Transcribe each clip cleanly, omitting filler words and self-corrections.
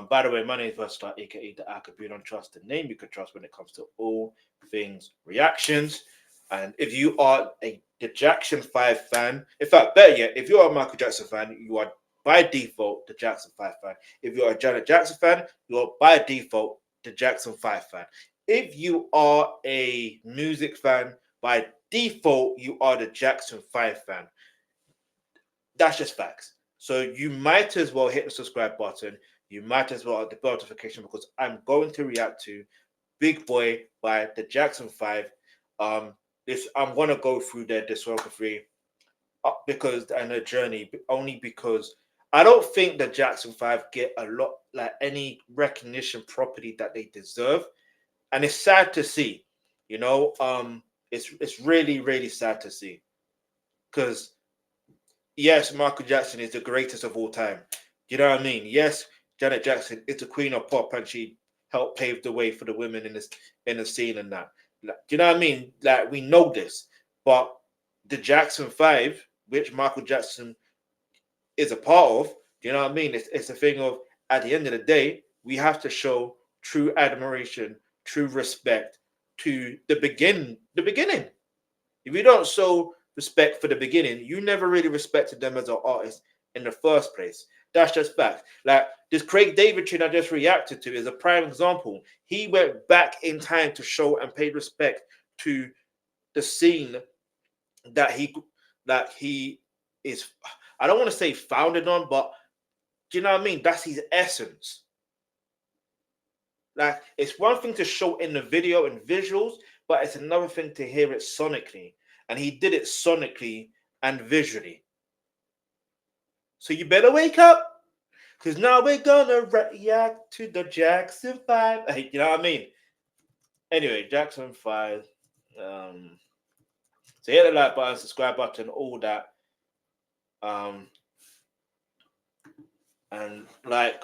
By the way, my name is Versatile, aka the Alkebulan Trust, the name you can trust when it comes to all things reactions. And if you are the Jackson 5 fan, in fact, better yet, if you're a Michael Jackson fan, you are by default the Jackson 5 fan. If you're a Janet Jackson fan, you are by default the Jackson 5 fan. If you are a music fan, by default, you are the Jackson 5 fan. That's just facts. So you might as well hit the subscribe button. You might as well hit the bell notification because I'm going to react to Big Boy by the Jackson 5. I'm gonna go through their discography because and a journey only because I don't think the Jackson 5 get a lot like any recognition property that they deserve. And it's sad to see, it's really, really sad to see. Because yes, Michael Jackson is the greatest of all time. You know what I mean? Yes, Janet Jackson is the queen of pop, and she helped pave the way for the women in the scene and that. Like, do you know what I mean? Like we know this, but the Jackson 5, which Michael Jackson is a part of, do you know what I mean? It's a thing of at the end of the day, we have to show true admiration, true respect to the beginning. The beginning. If you don't show respect for the beginning, you never really respected them as an artist in the first place. That's just fact. Like this Craig David tune I just reacted to is a prime example. He went back in time to show and pay respect to the scene that he is. I don't want to say founded on, but do you know what I mean? That's his essence. Like it's one thing to show in the video and visuals, but it's another thing to hear it sonically. And he did it sonically and visually. So you better wake up, because now we're gonna react to the Jackson 5. You know what I mean? Anyway, Jackson 5. So hit the like button, subscribe button, all that. And like,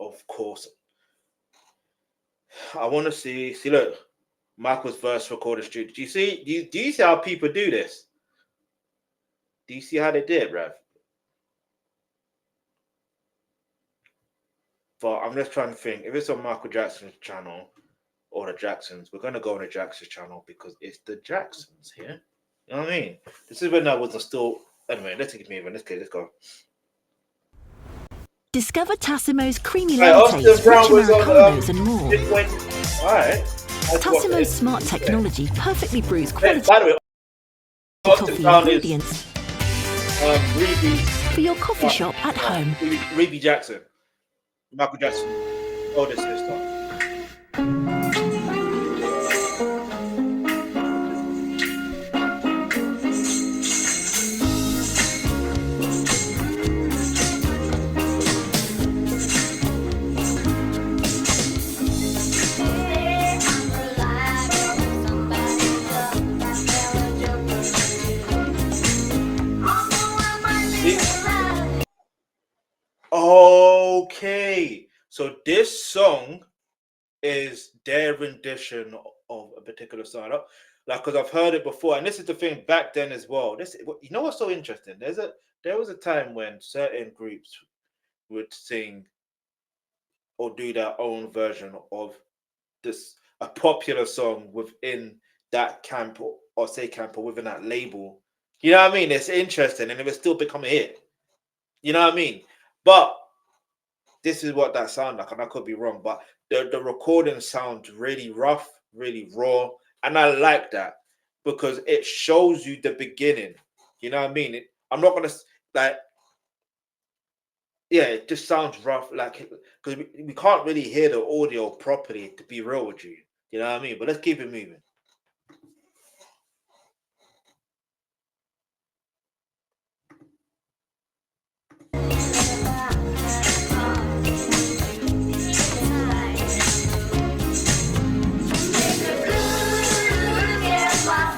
of course, I want to see, look, Michael's verse recorded studio. Do you see? Do you see how people do this? Do you see how they did, Rev? But I'm just trying to think. If it's on Michael Jackson's channel or the Jacksons, we're gonna go on the Jackson's channel because it's the Jacksons here. You know what I mean? This is when I was still. Anyway, let's keep moving. Let's go. Discover Tassimo's creamy lattes, rich Americanos and more. Alright. Tassimo's smart technology perfectly brews quality By the way, coffee ingredients Reby for your coffee shop at home. Reby Jackson, Michael Jackson, older sister. Okay, so this song is their rendition of a particular song. Like, because I've heard it before, and this is the thing back then as well. You know what's so interesting? There was a time when certain groups would sing or do their own version of a popular song within that camp or say camp or within that label. You know what I mean? It's interesting, and it would still become a hit. You know what I mean? But this is what that sounds like, and I could be wrong, but the recording sounds really rough, really raw, and I like that because it shows you the beginning. You know what I mean? I'm not gonna it just sounds rough, like because we can't really hear the audio properly. To be real with you, you know what I mean? But let's keep it moving.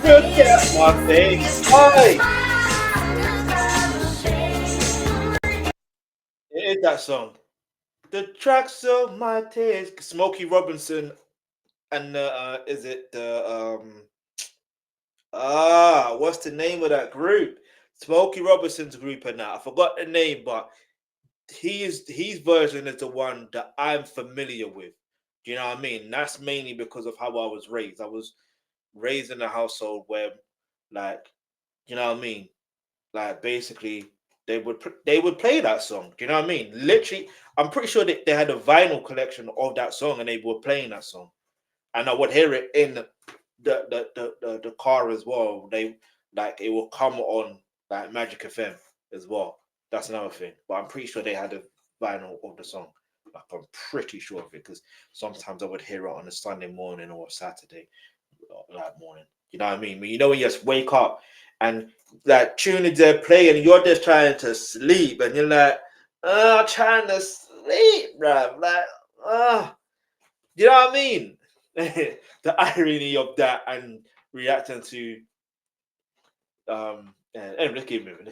Look at my face. Hi. It is that song. The tracks of my taste. Smokey Robinson and is it the what's the name of that group? Smokey Robinson's group and that. I forgot the name, but his version is the one that I'm familiar with. Do you know what I mean? That's mainly because of how I was raised. I was raised in a household where, like, you know what I mean? Like, basically, they would play that song. Do you know what I mean? Literally, I'm pretty sure they had a vinyl collection of that song, and they were playing that song, and I would hear it in the car as well. They like it will come on like Magic FM as well. That's another thing. But I'm pretty sure they had a vinyl of the song. Like I'm pretty sure of it because sometimes I would hear it on a Sunday morning or a Saturday like morning. You know what I mean? When you just wake up and that tune is there playing and you're just trying to sleep and you're like, I'm trying to sleep, bruv. Like, you know what I mean? The irony of that and reacting to anyway, let's keep moving.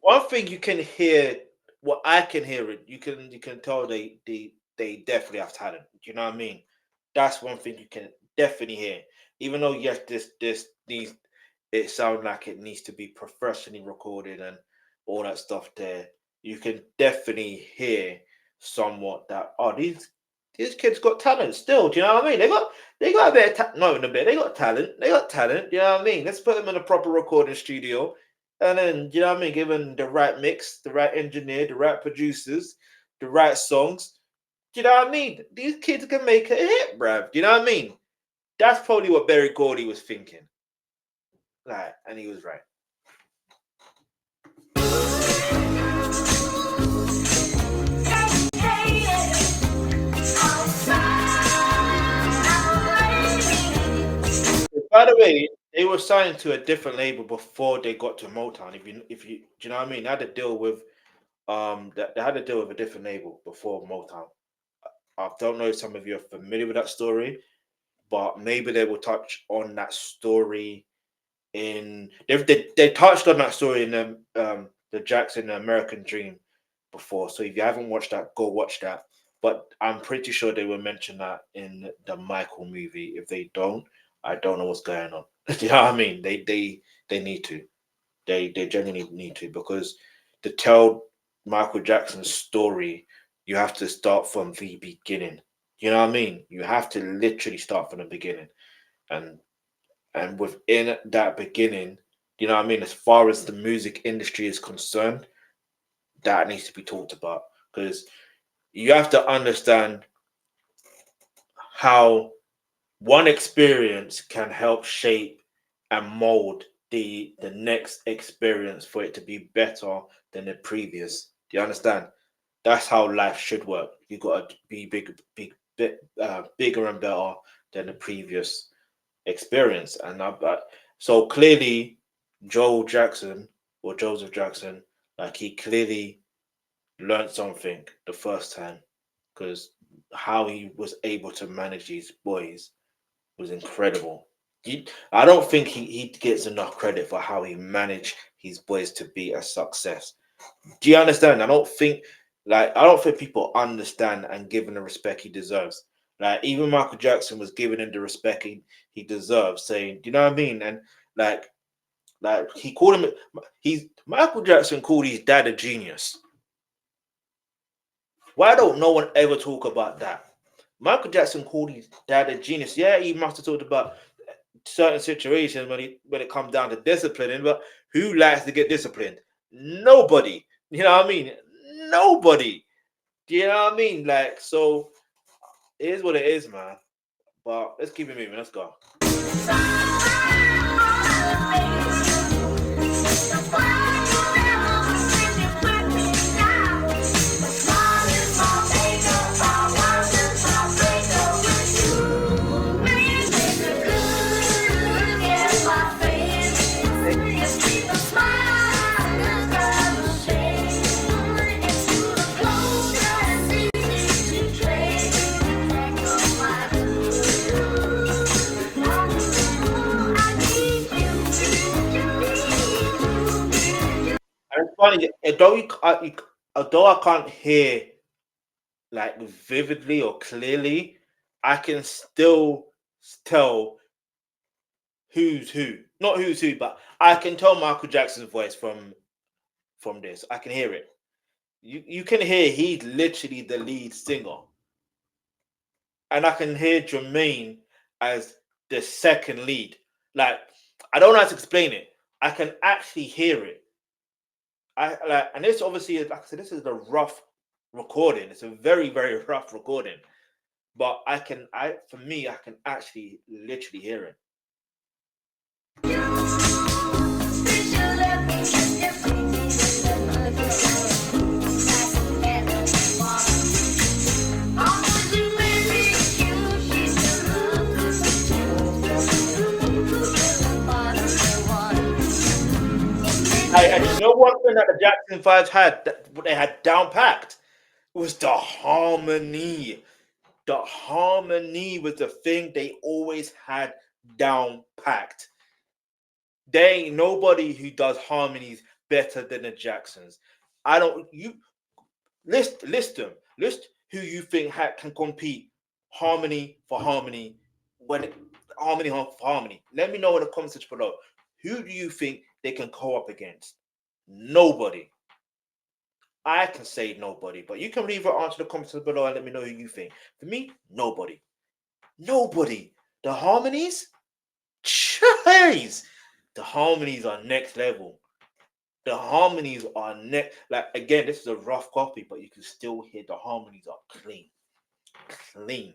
One thing you can hear, what I can hear it, you can tell they definitely have talent. You know what I mean? That's one thing you can definitely hear. Even though yes, this needs it sounds like it needs to be professionally recorded and all that stuff there. You can definitely hear somewhat that these kids got talent still. Do you know what I mean? They got a bit of not even a bit. They got talent. They got talent. You know what I mean? Let's put them in a proper recording studio, and then you know what I mean. Give them the right mix, the right engineer, the right producers, the right songs. Do you know what I mean? These kids can make a hit, bruv. Do you know what I mean? That's probably what Berry Gordy was thinking. Like, and he was right. By the way, they were signed to a different label before they got to Motown. If you do you know what I mean? They had to deal with they had to deal with a different label before Motown. I don't know if some of you are familiar with that story, but maybe they will touch on that story in they touched on that story in the Jackson American Dream before. So if you haven't watched that, go watch that. But I'm pretty sure they will mention that in the Michael movie. If they don't, I don't know what's going on. You know what I mean? They need to. They genuinely need to because to tell Michael Jackson's story, you have to start from the beginning. You know what I mean? You have to literally start from the beginning. And within that beginning, you know what I mean, as far as the music industry is concerned, that needs to be talked about because you have to understand how one experience can help shape and mold the next experience for it to be better than the previous. Do you understand? That's how life should work. You got to be bigger and better than the previous experience. And so clearly, Joel Jackson or Joseph Jackson, like he clearly learned something the first time because how he was able to manage these boys was incredible. I don't think he gets enough credit for how he managed his boys to be a success. Do you understand? I don't think people understand and give him the respect he deserves. Like even Michael Jackson was giving him the respect he deserves, saying, "Do you know what I mean?" And like he called him. Michael Jackson called his dad a genius. Why don't no one ever talk about that? Michael Jackson called his dad a genius. Yeah, he must have talked about certain situations when it comes down to disciplining, but who likes to get disciplined? Nobody. You know what I mean? Nobody. Do you know what I mean? Like, so it is what it is, man. But let's keep it moving. Let's go. funny. Although I can't hear like vividly or clearly, I can still tell who's who. Not who's who, but I can tell Michael Jackson's voice from this. I can hear it. You can hear he's literally the lead singer. And I can hear Jermaine as the second lead. Like, I don't know how to explain it. I can actually hear it. And this obviously, like I said, this is a rough recording. It's a very, very rough recording. But for me, I can actually literally hear it. And you know one thing that the Jackson 5 had, that they had down packed, was the harmony. The harmony was the thing they always had down packed. There ain't nobody who does harmonies better than the Jacksons. List them. List who you think can compete harmony for harmony harmony for harmony. Let me know in the comments below. Who do you think they can go up against? Nobody. I can say nobody, but you can leave your answer in the comments below and let me know who you think. For me, nobody. Nobody. The harmonies? Jeez. The harmonies are next level. The harmonies are like, again, this is a rough copy, but you can still hear the harmonies are clean. Clean.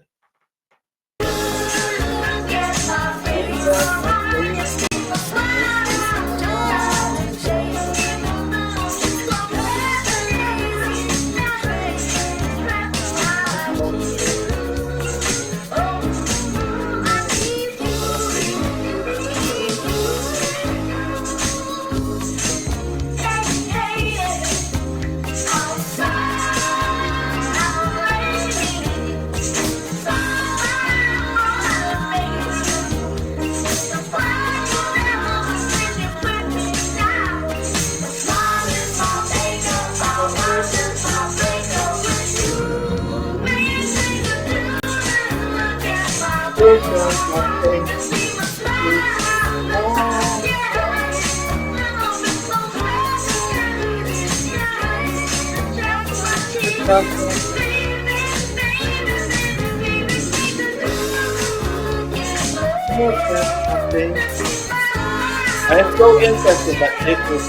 And it's so interesting that this was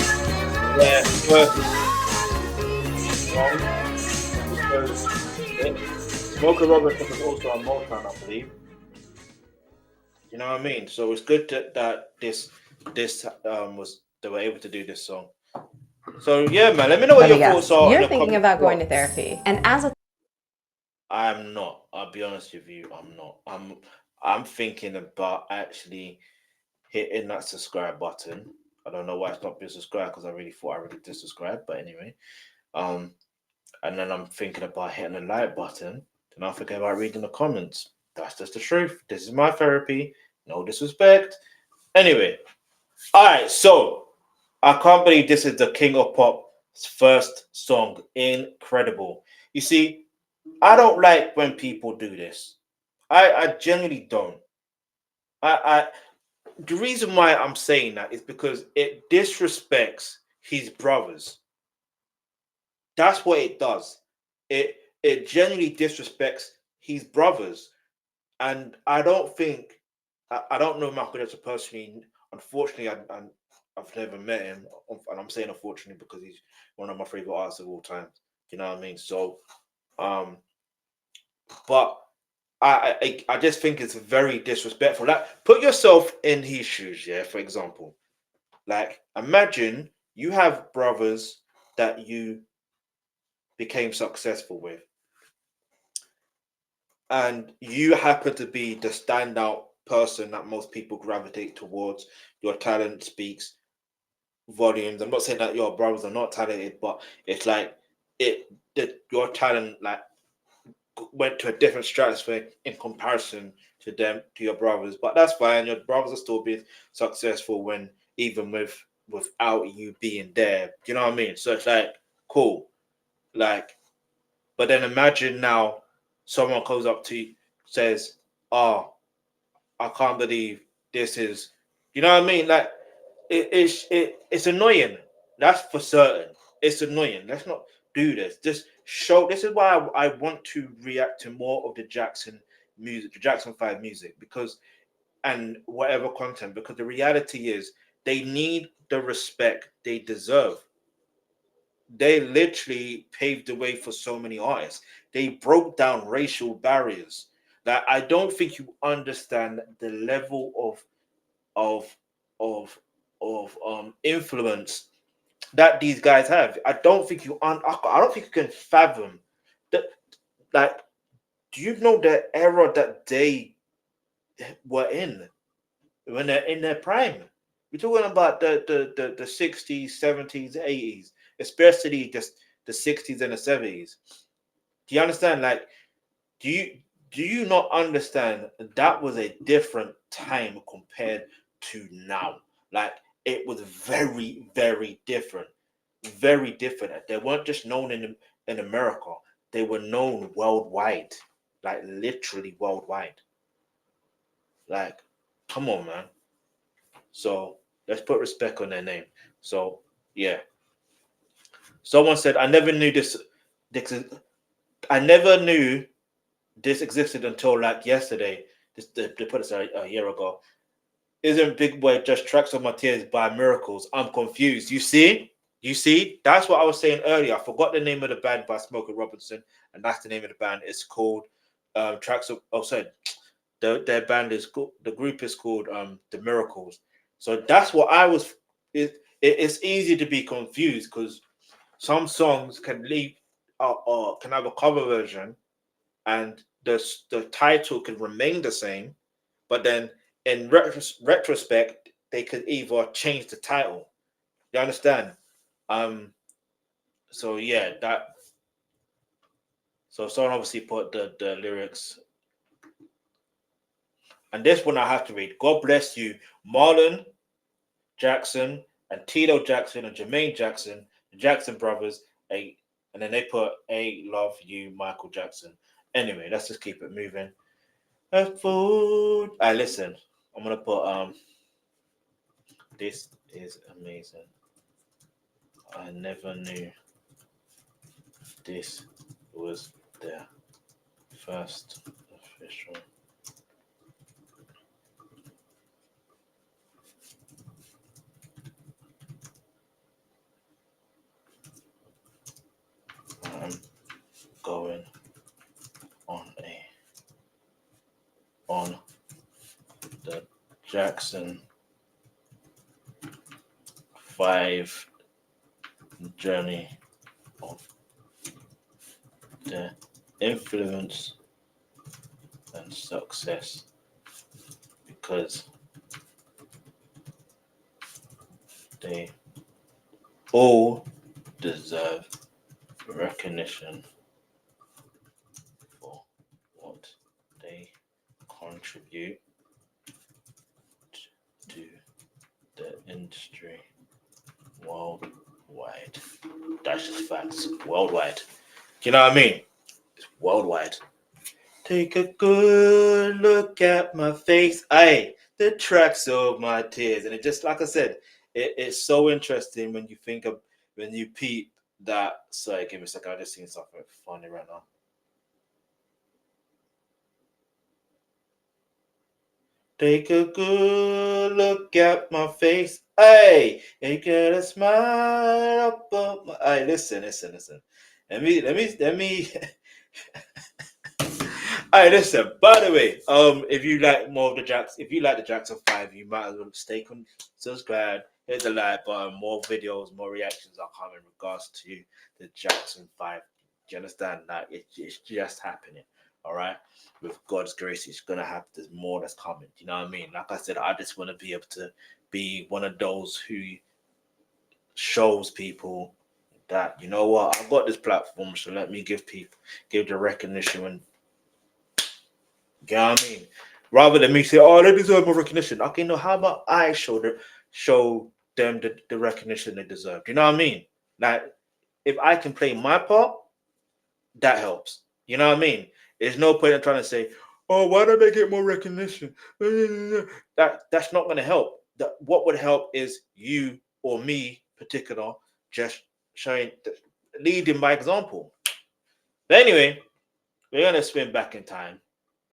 their first song, because Smokey Robinson was also on Motown, I believe. You know what I mean? So it's good that this was they were able to do this song. So yeah, man, let me know what your thoughts are. You're thinking about going to therapy, and as a I'm not. I'll be honest with you. I'm not. I'm thinking about actually hitting that subscribe button. I don't know why it's not been subscribed, because I really thought I already did subscribe. But anyway, and then I'm thinking about hitting the like button. Then I'm thinking about reading the comments. That's just the truth. This is my therapy. No disrespect. Anyway, all right. So I can't believe this is the King of Pop's first song. Incredible. You see, I don't like when people do this. I genuinely don't. The reason why I'm saying that is because it disrespects his brothers. That's what it does. It genuinely disrespects his brothers. And I don't think, I don't know Michael Jackson personally. Unfortunately, I've never met him. And I'm saying unfortunately because he's one of my favorite artists of all time. You know what I mean? So, but I just think it's very disrespectful. Like, put yourself in his shoes, yeah, for example. Like, imagine you have brothers that you became successful with, and you happen to be the standout person that most people gravitate towards. Your talent speaks volumes. I'm not saying that your brothers are not talented, but it's like your talent like went to a different stratosphere in comparison to your brothers. But that's fine. Your brothers are still being successful when even with without you being there. You know what I mean? So it's like cool. Like, but then imagine now someone comes up to you, says, "Oh, I can't believe this is," you know what I mean? Like, it's annoying. That's for certain. It's annoying. Let's not do this. Just show. This is why I want to react to more of the Jackson music, the Jackson 5 music, because and whatever content, because the reality is they need the respect they deserve. They literally paved the way for so many artists. They broke down racial barriers. That I don't think you understand the level of of influence that these guys have. I don't think I don't think you can fathom that. Like, do you know the era that they were in when they're in their prime? We're talking about the 60s, 70s, 80s, especially just the 60s and the 70s. Do you understand? Like, do you do you not understand that was a different time compared to now? Like, it was very, very different. Very different. They weren't just known in America. They were known worldwide. Like, literally worldwide. Like, come on, man. So let's put respect on their name. So yeah. Someone said, this I never knew this existed until like yesterday. They put this a year ago. Isn't Big Boy just Tracks of My Tears by Miracles? I'm confused. You see? You see? That's what I was saying earlier. I forgot the name of the band by Smokey Robinson, and that's the name of the band. It's called Tracks of. Oh, sorry. Their band is called. The group is called The Miracles. So that's what I was. It's easy to be confused because some songs can leave can have a cover version, and the title can remain the same, but then in retrospect they could either change the title. You understand? Um. So yeah, that. So someone obviously put the lyrics, and this one I have to read. God bless you, Marlon Jackson and Tito Jackson and Jermaine Jackson, the Jackson brothers. And then they put a love you, Michael Jackson. Anyway, let's just keep it moving. Food. I listen. I'm gonna put This is amazing. I never knew this was their first official. I'm going on the Jackson 5 journey of their influence and success because they all deserve recognition for what they contribute to the industry worldwide. That's just facts. Worldwide. Do you know what I mean? It's worldwide. Take a good look at my face. Aye, the tracks of my tears. And it just, like I said, it's so interesting when you think of, when you peep that. Sorry, give me a second. I just seen something funny right now. Take a good look at my face. Hey, you get a smile up on my. Hey, listen. Let me. Hey, listen. By the way, if you like more of the if you like the Jackson 5, you might as well stay subscribe, hit the like button. More videos, more reactions are coming in regards to the Jackson 5. Do you understand that? It's just happening. All right. With God's grace, it's gonna happen. There's more that's coming. You know what I mean? Like I said, I just want to be able to be one of those who shows people that, you know what, I've got this platform, so let me give the recognition. And you know what I mean? Rather than me say, oh, they deserve more recognition. Okay, no, how about I show them the recognition they deserve. You know what I mean? Like, if I can play my part, that helps. You know what I mean? There's no point in trying to say, "Oh, why don't they get more recognition?" That's not going to help. What would help is you or me, particular, just showing, leading by example. But anyway, we're going to spin back in time.